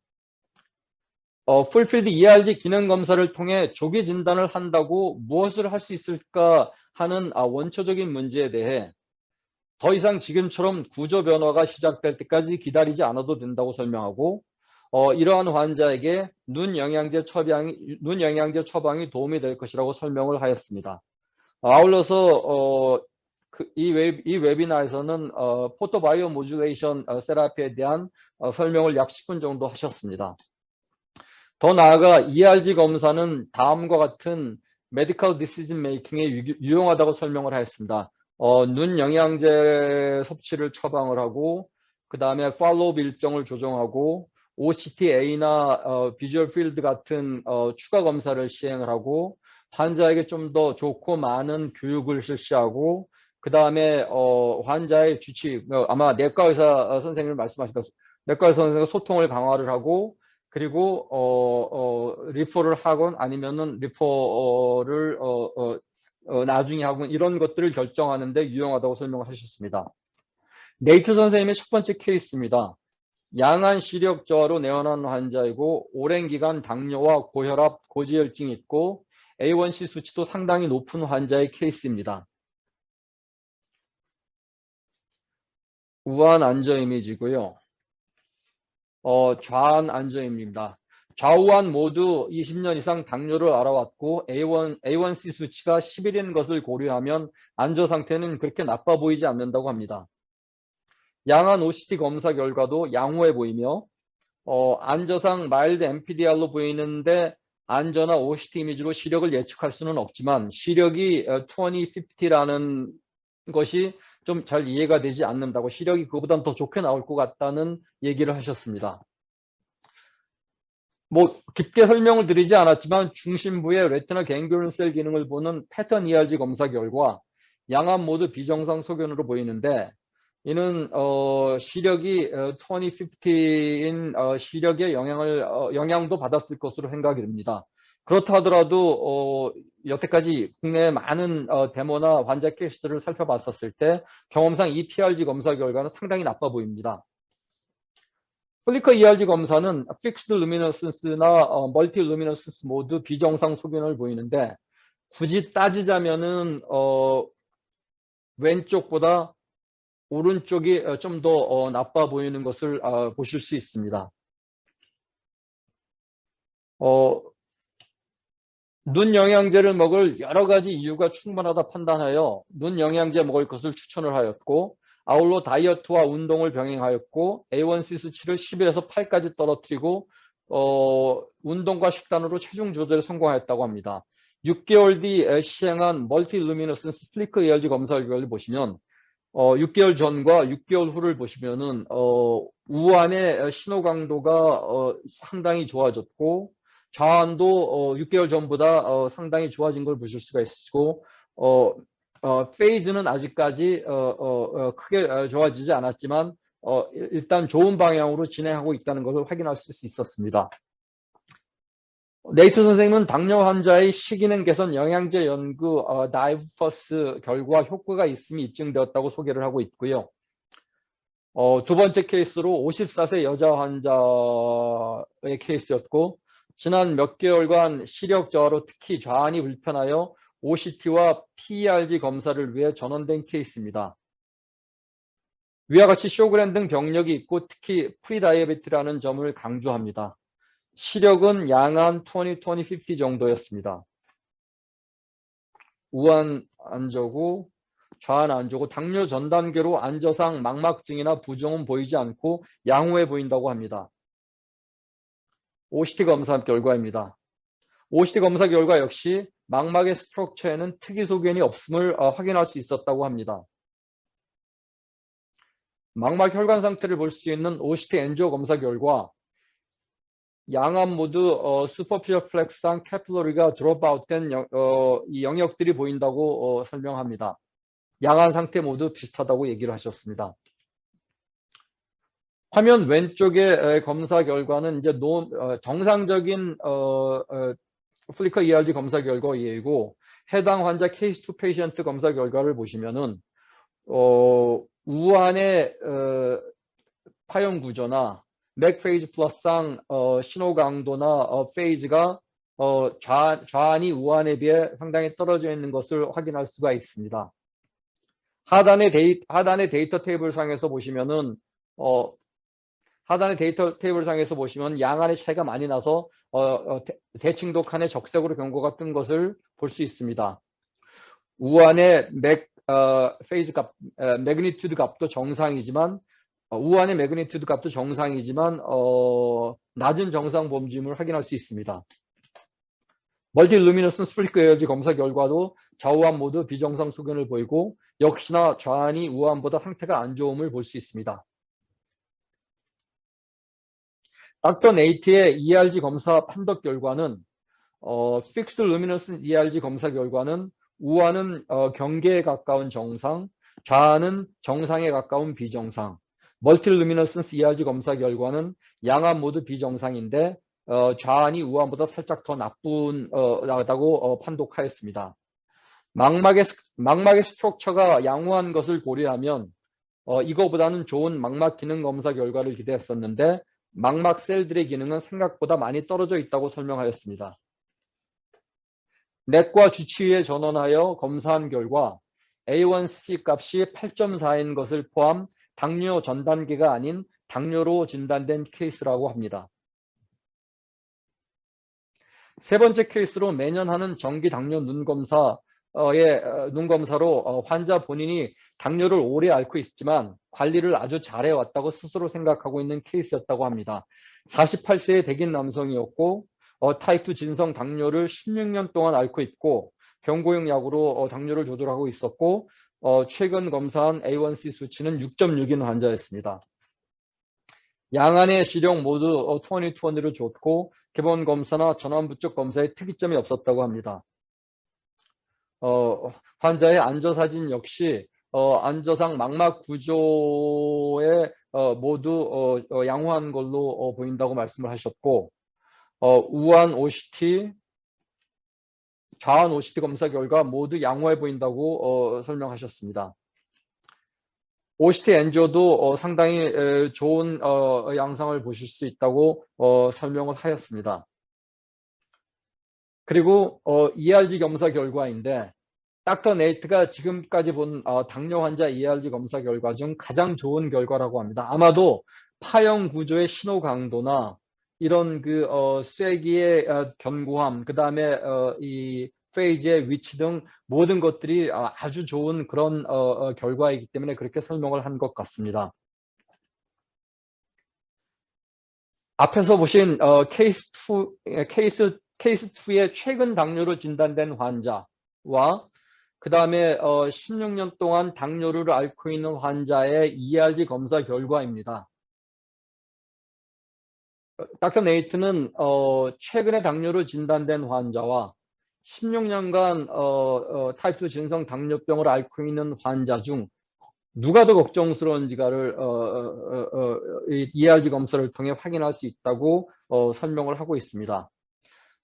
풀필드 ERG 기능 검사를 통해 조기 진단을 한다고 무엇을 할 수 있을까 하는 원초적인 문제에 대해 더 이상 지금처럼 구조 변화가 시작될 때까지 기다리지 않아도 된다고 설명하고 이러한 환자에게 눈 영양제 처방이 도움이 될 것이라고 설명을 하였습니다. 아울러서 이 웨비나에서는 포토바이오 모듈레이션 세라피에 대한 설명을 약 10분 정도 하셨습니다. 더 나아가 ERG 검사는 다음과 같은 메디컬 디시전 메이킹에 유용하다고 설명을 하였습니다. 눈 영양제 섭취를 처방을 하고 그 다음에 팔로우 일정을 조정하고 OCT-A나 비주얼 필드 같은 추가 검사를 시행을 하고 환자에게 좀 더 좋고 많은 교육을 실시하고 그 다음에 환자의 주치 아마 내과 의사 선생님을 말씀하실 것 내과 의사 선생님과 소통을 강화를 하고 그리고 리퍼를 하건 아니면은 리퍼를 나중에 하건 이런 것들을 결정하는데 유용하다고 설명하셨습니다. 네이트 선생님의 첫 번째 케이스입니다. 양한 시력 저하로 내원한 환자이고 오랜 기간 당뇨와 고혈압, 고지혈증이 있고 A1C 수치도 상당히 높은 환자의 케이스입니다. 우한 안저 이미지고요. 좌한 안저 이미지입니다. 좌우한 모두 20년 이상 당뇨를 알아왔고 A1C 수치가 11인 것을 고려하면 안저 상태는 그렇게 나빠 보이지 않는다고 합니다. 양한 OCT 검사 결과도 양호해 보이며 안저상 마일드 MPDR로 보이는데 안저나 OCT 이미지로 시력을 예측할 수는 없지만 시력이 2050라는 것이 좀 잘 이해가 되지 않는다고 시력이 그보다는 더 좋게 나올 것 같다는 얘기를 하셨습니다. 뭐 깊게 설명을 드리지 않았지만 중심부의 레티나 갱글리온 셀 기능을 보는 패턴 ERG 검사 결과 양안 모두 비정상 소견으로 보이는데 이는 시력이 2050인 시력에 영향도 받았을 것으로 생각이 됩니다. 그렇다 하더라도 여태까지 국내 많은 데모나 환자 케이스들을 살펴봤었을 때 경험상 이 PRG 검사 결과는 상당히 나빠 보입니다. 플리커 ERG 검사는 픽스드 루미너센스나 멀티 루미너센스 모두 비정상 소견을 보이는데 굳이 따지자면은 왼쪽보다 오른쪽이 좀 더 나빠 보이는 것을 보실 수 있습니다. 눈 영양제를 먹을 여러 가지 이유가 충분하다 판단하여 눈 영양제 먹을 것을 추천을 하였고 아울러 다이어트와 운동을 병행하였고 A1C 수치를 11에서 8까지 떨어뜨리고 운동과 식단으로 체중 조절에 성공하였다고 합니다. 6개월 뒤 시행한 멀티 루미너센스 플리커 ERG 검사 결과를 보시면 6개월 전과 6개월 후를 보시면은 우한의 신호 강도가 상당히 좋아졌고 좌안도 6개월 전보다 상당히 좋아진 걸 보실 수가 있고 페이즈는 아직까지 크게 좋아지지 않았지만 일단 좋은 방향으로 진행하고 있다는 것을 확인할 수 있었습니다. 네이트 선생님은 당뇨 환자의 식이능 개선 영양제 연구 다이버스 결과 효과가 있음이 입증되었다고 소개를 하고 있고요. 두 번째 케이스로 54세 여자 환자의 케이스였고 지난 몇 개월간 시력 저하로 특히 좌안이 불편하여 OCT와 PERG 검사를 위해 전원된 케이스입니다. 위와 같이 쇼그렌 등 병력이 있고 특히 프리다이어베티라는 점을 강조합니다. 시력은 양안 20-50 정도였습니다. 우한 안저고 좌안 안저고 당뇨 전 단계로 안저상 망막증이나 부종은 보이지 않고 양호해 보인다고 합니다. OCT 검사 결과입니다. OCT 검사 결과 역시 망막의 스트럭처에는 특이 소견이 없음을 확인할 수 있었다고 합니다. 망막 혈관 상태를 볼 수 있는 OCT 엔지오 검사 결과 양안 모두 슈퍼피셜 플렉스한 캐필러리가 드롭아웃된 이 영역들이 보인다고 설명합니다. 양안 상태 모두 비슷하다고 얘기를 하셨습니다. 화면 왼쪽의 검사 결과는 이제 정상적인 플리커 ERG 검사 결과이고 해당 환자 케이스 2 페이션트 검사 결과를 보시면은 우한의 파형 구조나 맥 페이즈 플러스상 신호 강도나 페이즈가 좌안이 우한에 비해 상당히 떨어져 있는 것을 확인할 수가 있습니다. 하단의 데이터 테이블 상에서 보시면은 양안의 차이가 많이 나서 대칭도 칸에 적색으로 경고가 뜬 것을 볼 수 있습니다. 우한의 페이즈 값, 매그니튜드 값도 정상이지만 우한의 매그니튜드 값도 정상이지만 낮은 정상 범주임을 확인할 수 있습니다. 멀티 루미너센스 플리커 ERG 검사 결과도 좌우안 모두 비정상 소견을 보이고 역시나 좌안이 우한보다 상태가 안 좋음을 볼 수 있습니다. 닥터 네이트의 ERG 검사 판독 결과는 Fixed Luminescence ERG 검사 결과는 우아는 경계에 가까운 정상, 좌아는 정상에 가까운 비정상. 멀티루미너센스 ERG 검사 결과는 양안 모두 비정상인데 좌안이 우안보다 살짝 더 나쁘다고 판독하였습니다. 망막의 스트럭처가 양호한 것을 고려하면 이거보다는 좋은 망막 기능 검사 결과를 기대했었는데 망막 셀들의 기능은 생각보다 많이 떨어져 있다고 설명하였습니다. 내과 주치의에 전원하여 검사한 결과 A1C 값이 8.4인 것을 포함 당뇨 전 단계가 아닌 당뇨로 진단된 케이스라고 합니다. 세 번째 케이스로 매년 하는 정기 당뇨 눈검사로 환자 본인이 당뇨를 오래 앓고 있지만 관리를 아주 잘해왔다고 스스로 생각하고 있는 케이스였다고 합니다. 48세의 백인 남성이었고 타입 2 진성 당뇨를 16년 동안 앓고 있고 경고용 약으로 당뇨를 조절하고 있었고 최근 검사한 A1C 수치는 6.6인 환자였습니다. 양안의 시력 모두 20/20로 좋고 개본 검사나 전완부 쪽 검사에 특이점이 없었다고 합니다. 환자의 안저사진 역시 안저상 망막 구조에 모두 양호한 걸로 보인다고 말씀을 하셨고 우한 OCT, 좌안 OCT 검사 결과 모두 양호해 보인다고 설명하셨습니다. OCT 엔조도 상당히 좋은 양상을 보실 수 있다고 설명을 하였습니다. 그리고 ERG 검사 결과인데 닥터 네이트가 지금까지 본 당뇨 환자 ERG 검사 결과 중 가장 좋은 결과라고 합니다. 아마도 파형 구조의 신호 강도나 이런 그 쐐기의 견고함, 그 다음에 이 페이지의 위치 등 모든 것들이 아주 좋은 그런 결과이기 때문에 그렇게 설명을 한 것 같습니다. 앞에서 보신 케이스 2의 최근 당뇨로 진단된 환자와 그 다음에 16년 동안 당뇨를 앓고 있는 환자의 ERG 검사 결과입니다. 닥터 네이트는 최근에 당뇨로 진단된 환자와 16년간 타입 2 진성 당뇨병을 앓고 있는 환자 중 누가 더 걱정스러운지가를 ERG 검사를 통해 확인할 수 있다고 설명을 하고 있습니다.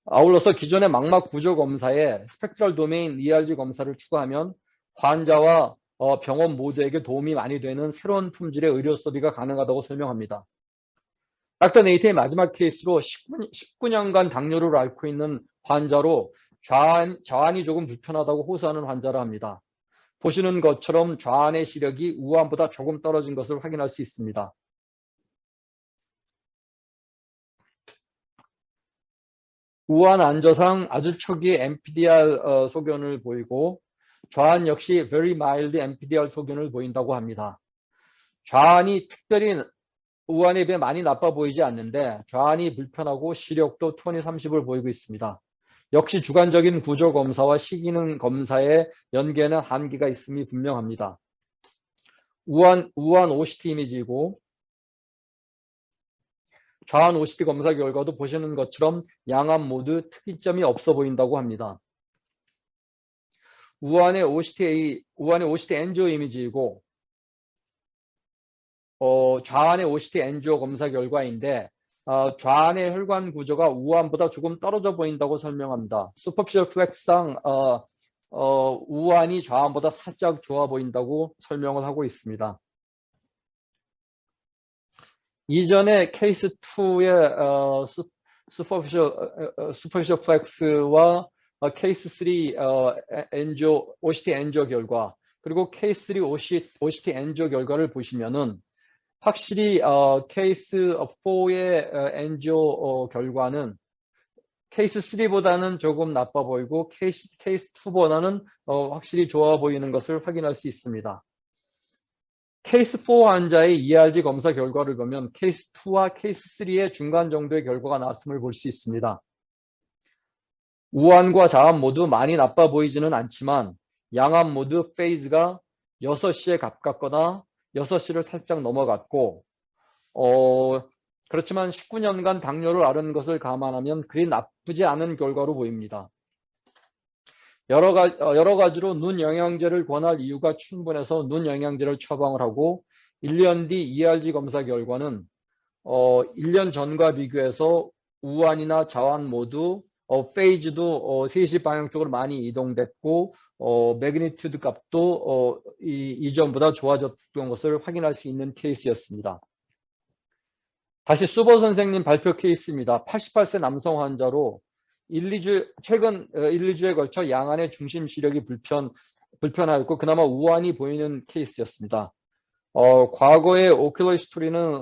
아울러서 기존의 망막 구조 검사에 스펙트럴 도메인 ERG 검사를 추가하면 환자와 병원 모두에게 도움이 많이 되는 새로운 품질의 의료 서비가 가능하다고 설명합니다. 닥터 네이트의 마지막 케이스로 19년간 당뇨를 앓고 있는 환자로 좌안이 조금 불편하다고 호소하는 환자라 합니다. 보시는 것처럼 좌안의 시력이 우안보다 조금 떨어진 것을 확인할 수 있습니다. 우안 안저상 아주 초기의 NPDR 소견을 보이고 좌안 역시 very mild NPDR 소견을 보인다고 합니다. 좌안이 특별히 우안에 비해 많이 나빠 보이지 않는데 좌안이 불편하고 시력도 20/30을 보이고 있습니다. 역시 주관적인 구조 검사와 시기능 검사의 연계에는 한계가 있음이 분명합니다. 우안 OCT 이미지이고 좌안 OCT 검사 결과도 보시는 것처럼 양안 모두 특이점이 없어 보인다고 합니다. 우안의 OCT 엔지오 이미지이고 좌안의 OCT 엔지오 검사 결과인데 좌안의 혈관 구조가 우안보다 조금 떨어져 보인다고 설명합니다. 슈퍼피셜 플렉스상 우안이 좌안보다 살짝 좋아 보인다고 설명을 하고 있습니다. 이전에 케이스 2의 슈퍼피셜 플렉스와 케이스 3 OCT 엔지오 결과 그리고 케이스 3 OCT 엔지오 결과를 보시면은 확실히 케이스 4의 엔지오 결과는 케이스 3보다는 조금 나빠 보이고 케이스 2보다는 확실히 좋아 보이는 것을 확인할 수 있습니다. 케이스 4 환자의 ERG 검사 결과를 보면 케이스 2와 케이스 3의 중간 정도의 결과가 나왔음을 볼 수 있습니다. 우안과 좌안 모두 많이 나빠 보이지는 않지만 양안 모두 페이즈가 6시에 가깝거나 6시를 살짝 넘어갔고 그렇지만 19년간 당뇨를 앓은 것을 감안하면 그리 나쁘지 않은 결과로 보입니다. 여러 가지로 눈 영양제를 권할 이유가 충분해서 눈 영양제를 처방을 하고 1년 뒤 ERG 검사 결과는 1년 전과 비교해서 우환이나 자환 모두 페이즈도 3시 방향 쪽으로 많이 이동됐고 매그니튜드 값도 이전보다 좋아졌던 것을 확인할 수 있는 케이스였습니다. 다시 수보 선생님 발표 케이스입니다. 88세 남성 환자로 최근 1, 2주에 걸쳐 양안의 중심 시력이 불편하였고 그나마 우환이 보이는 케이스였습니다. 과거의 오큘러 히스토리는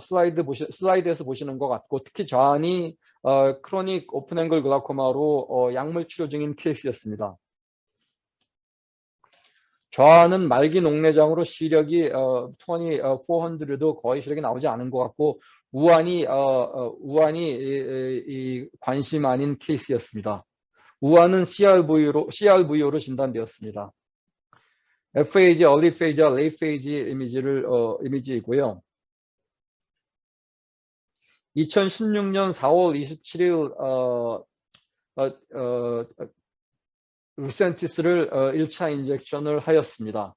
슬라이드에서 보시는 것 같고 특히 좌안이 크로닉 오픈앵글 글라코마로 약물 치료 중인 케이스였습니다. 좌안은 말기 녹내장으로 시력이 2400도 거의 시력이 나오지 않은 것 같고 우환이 관심 아닌 케이스였습니다. 우환은 CRVO로 진단되었습니다. FAG, early phase와 late phase 이미지이고요. 2016년 4월 27일 루센티스를 1차 인젝션을 하였습니다.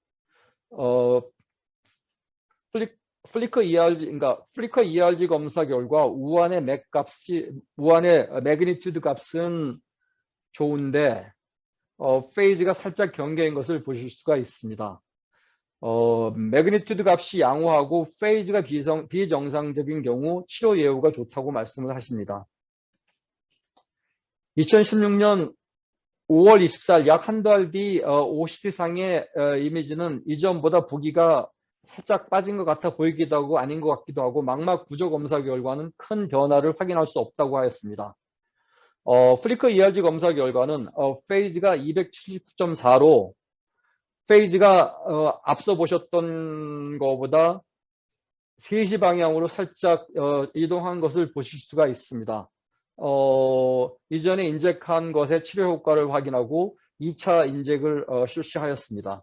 플리커 ERG 검사 결과 우환의 매그니튜드 값은 좋은데 페이즈가 살짝 경계인 것을 보실 수가 있습니다. 매그니튜드 값이 양호하고 페이즈가 비정상적인 경우 치료 예후가 좋다고 말씀을 하십니다. 2016년 5월 24일 약 한 달 뒤 OCT상의 이미지는 이전보다 부기가 살짝 빠진 것 같아 보이기도 하고 아닌 것 같기도 하고 망막 구조 검사 결과는 큰 변화를 확인할 수 없다고 하였습니다. 플리커 ERG 검사 결과는 페이즈가 279.4로 페이즈가 앞서 보셨던 것보다 3시 방향으로 살짝 이동한 것을 보실 수가 있습니다. 이전에 인젝한 것의 치료 효과를 확인하고 2차 인젝을 실시하였습니다.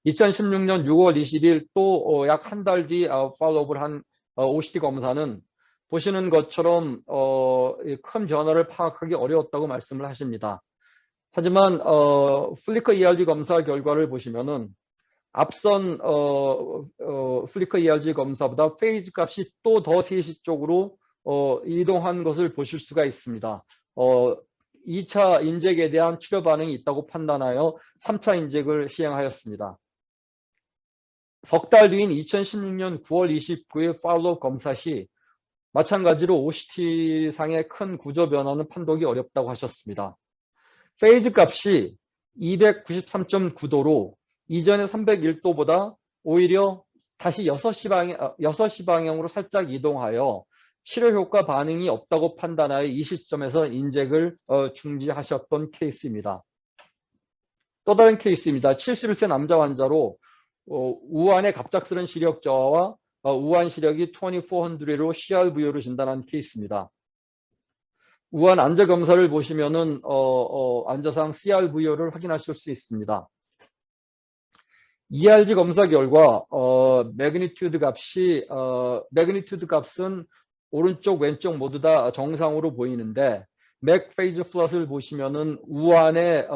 2016년 6월 20일 또 약 한 달 뒤 팔로우업을 한 OCT 검사는 보시는 것처럼 큰 변화를 파악하기 어려웠다고 말씀을 하십니다. 하지만 플리커 ERG 검사 결과를 보시면은 앞선 플리커 ERG 검사보다 페이즈 값이 또 더 3시 쪽으로 이동한 것을 보실 수가 있습니다. 2차 인젝에 대한 치료 반응이 있다고 판단하여 3차 인젝을 시행하였습니다. 석 달 뒤인 2016년 9월 29일 팔로우 검사 시 마찬가지로 OCT상의 큰 구조 변화는 판독이 어렵다고 하셨습니다. 페이즈 값이 293.9도로 이전의 301도보다 오히려 다시 6시 방향으로 살짝 이동하여 치료 효과 반응이 없다고 판단하여 이 시점에서 인젝을 중지하셨던 케이스입니다. 또 다른 케이스입니다. 71세 남자 환자로 우환의 갑작스런 시력 저하와 우환 시력이 2400로 CRVO로 진단한 케이스입니다. 우환 안저 검사를 보시면은 안저상 CRVO를 확인하실 수 있습니다. ERG 검사 결과 매그니튜드 값은 오른쪽 왼쪽 모두 다 정상으로 보이는데 맥 페이즈 플롯을 보시면은 우환의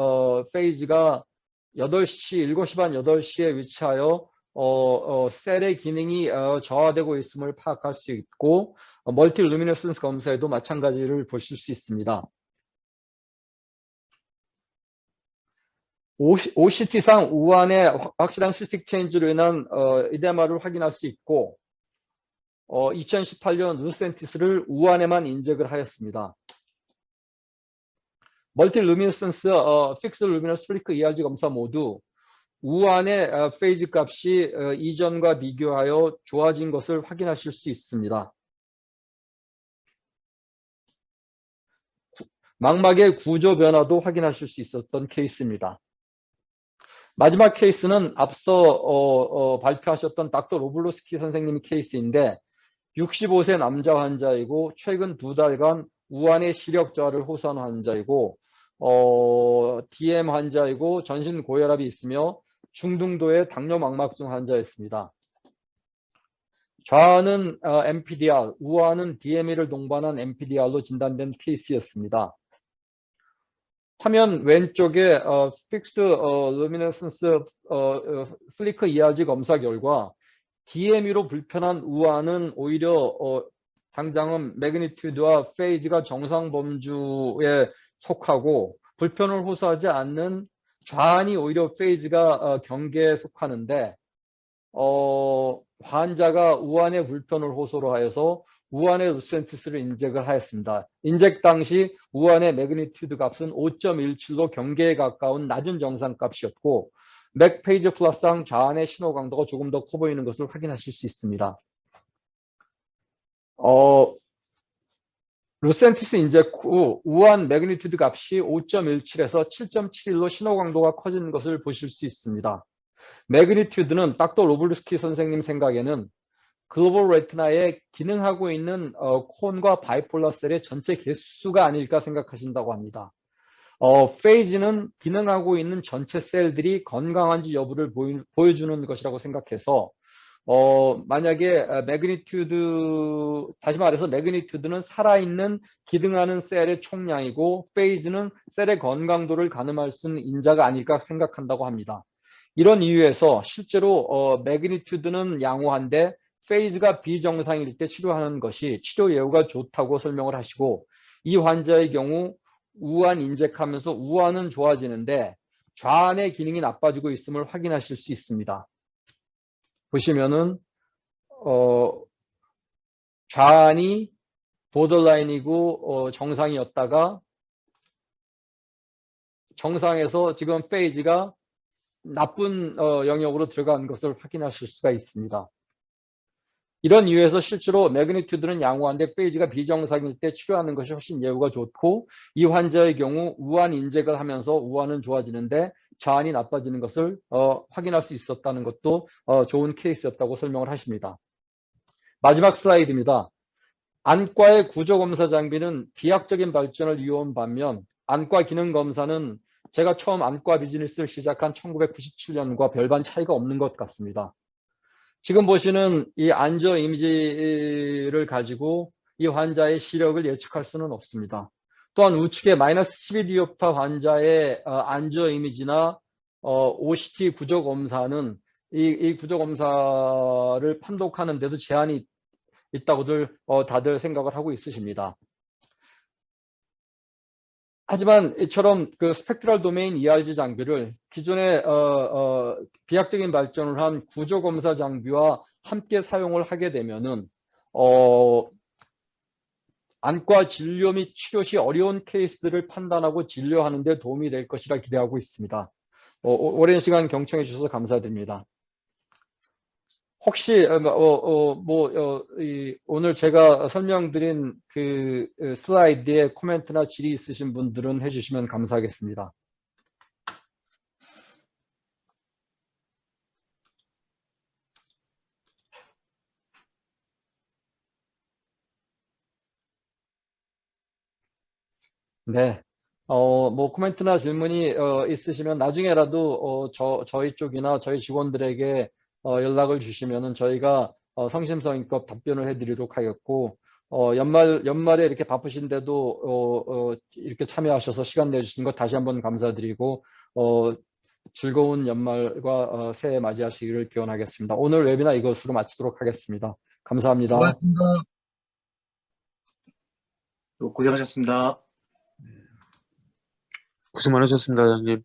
페이즈가 7시 반 8시에 위치하여 셀의 기능이 저하되고 있음을 파악할 수 있고 멀티 루미네선스 검사에도 마찬가지를 보실 수 있습니다. OCT상 우환의 확실한 시스틱 체인지로 인한 이데마를 확인할 수 있고 2018년 루센티스를 우환에만 인젝을 하였습니다. 멀티 루미네선스, 픽스 루미너스 플리커 ERG 검사 모두 우환의 페이즈 값이 이전과 비교하여 좋아진 것을 확인하실 수 있습니다. 망막의 구조 변화도 확인하실 수 있었던 케이스입니다. 마지막 케이스는 앞서 발표하셨던 닥터 로블로스키 선생님 케이스인데 65세 남자 환자이고 최근 2달간 우환의 시력 저하를 호소한 환자이고 DM 환자이고 전신 고혈압이 있으며 중등도의 당뇨 망막증 환자였습니다. 좌는 MPDR, 우아는 DME를 동반한 MPDR로 진단된 케이스였습니다. 화면 왼쪽에 Fixed Luminescence Flicker ERG 검사 결과 DME로 불편한 우아는 오히려 당장은 매그니튜드와 페이즈가 정상 범주에 속하고 불편을 호소하지 않는 좌안이 오히려 페이즈가 경계에 속하는데 환자가 우안의 불편을 호소로 하여서 우안의 루센티스를 인젝을 하였습니다. 인젝 당시 우안의 매그니튜드 값은 5.17로 경계에 가까운 낮은 정상 값이었고 맥 페이지 플러스상 좌안의 신호 강도가 조금 더 커 보이는 것을 확인하실 수 있습니다. 루센티스 인젝 후 우안 매그니튜드 값이 5.17에서 7.71로 신호 강도가 커진 것을 보실 수 있습니다. 매그니튜드는 닥터 로블스키 선생님 생각에는 글로벌 레티나에 기능하고 있는 콘과 바이폴라 셀의 전체 개수가 아닐까 생각하신다고 합니다. 페이지는 기능하고 있는 전체 셀들이 건강한지 여부를 보여주는 것이라고 생각해서 만약에 다시 말해서 매그니튜드는 살아있는 기능하는 셀의 총량이고 페이지는 셀의 건강도를 가늠할 수 있는 인자가 아닐까 생각한다고 합니다. 이런 이유에서 실제로 매그니튜드는 양호한데 페이즈가 비정상일 때 치료하는 것이 치료 예후가 좋다고 설명을 하시고 이 환자의 경우 우안 인젝하면서 우안은 좋아지는데 좌안의 기능이 나빠지고 있음을 확인하실 수 있습니다. 보시면은 좌안이 보더라인이고 정상이었다가 정상에서 지금 페이지가 나쁜 영역으로 들어간 것을 확인하실 수가 있습니다. 이런 이유에서 실제로 매그니튜드는 양호한데 페이지가 비정상일 때 치료하는 것이 훨씬 예후가 좋고 이 환자의 경우 우안 인젝을 하면서 우안은 좋아지는데 좌안이 나빠지는 것을 확인할 수 있었다는 것도 좋은 케이스였다고 설명을 하십니다. 마지막 슬라이드입니다. 안과의 구조검사 장비는 비약적인 발전을 이어온 반면 안과 기능검사는 제가 처음 안과 비즈니스를 시작한 1997년과 별반 차이가 없는 것 같습니다. 지금 보시는 이 안저 이미지를 가지고 이 환자의 시력을 예측할 수는 없습니다. 또한 우측에 마이너스 12디옵터 환자의 안저 이미지나 OCT 구조검사는 이 구조검사를 판독하는 데도 제한이 있다고들 다들 생각을 하고 있으십니다. 하지만 이처럼 그 스펙트럴 도메인 ERG 장비를 기존의 비약적인 발전을 한 구조검사 장비와 함께 사용을 하게 되면은 안과 진료 및 치료 시 어려운 케이스들을 판단하고 진료하는 데 도움이 될 것이라 기대하고 있습니다. 오랜 시간 경청해 주셔서 감사드립니다. 혹시 오늘 제가 설명드린 그 슬라이드에 코멘트나 질의 있으신 분들은 해주시면 감사하겠습니다. 네. 코멘트나 질문이 있으시면 나중에라도 저희 쪽이나 저희 직원들에게 연락을 주시면은 저희가 성심성의껏 답변을 해드리도록 하겠고, 연말에 이렇게 바쁘신데도 이렇게 참여하셔서 시간 내주신 것 다시 한번 감사드리고 즐거운 연말과 새해 맞이하시기를 기원하겠습니다. 오늘 웨비나 이것으로 마치도록 하겠습니다. 감사합니다. 수고하셨습니다. 고생하셨습니다. 고생 많으셨습니다, 장님.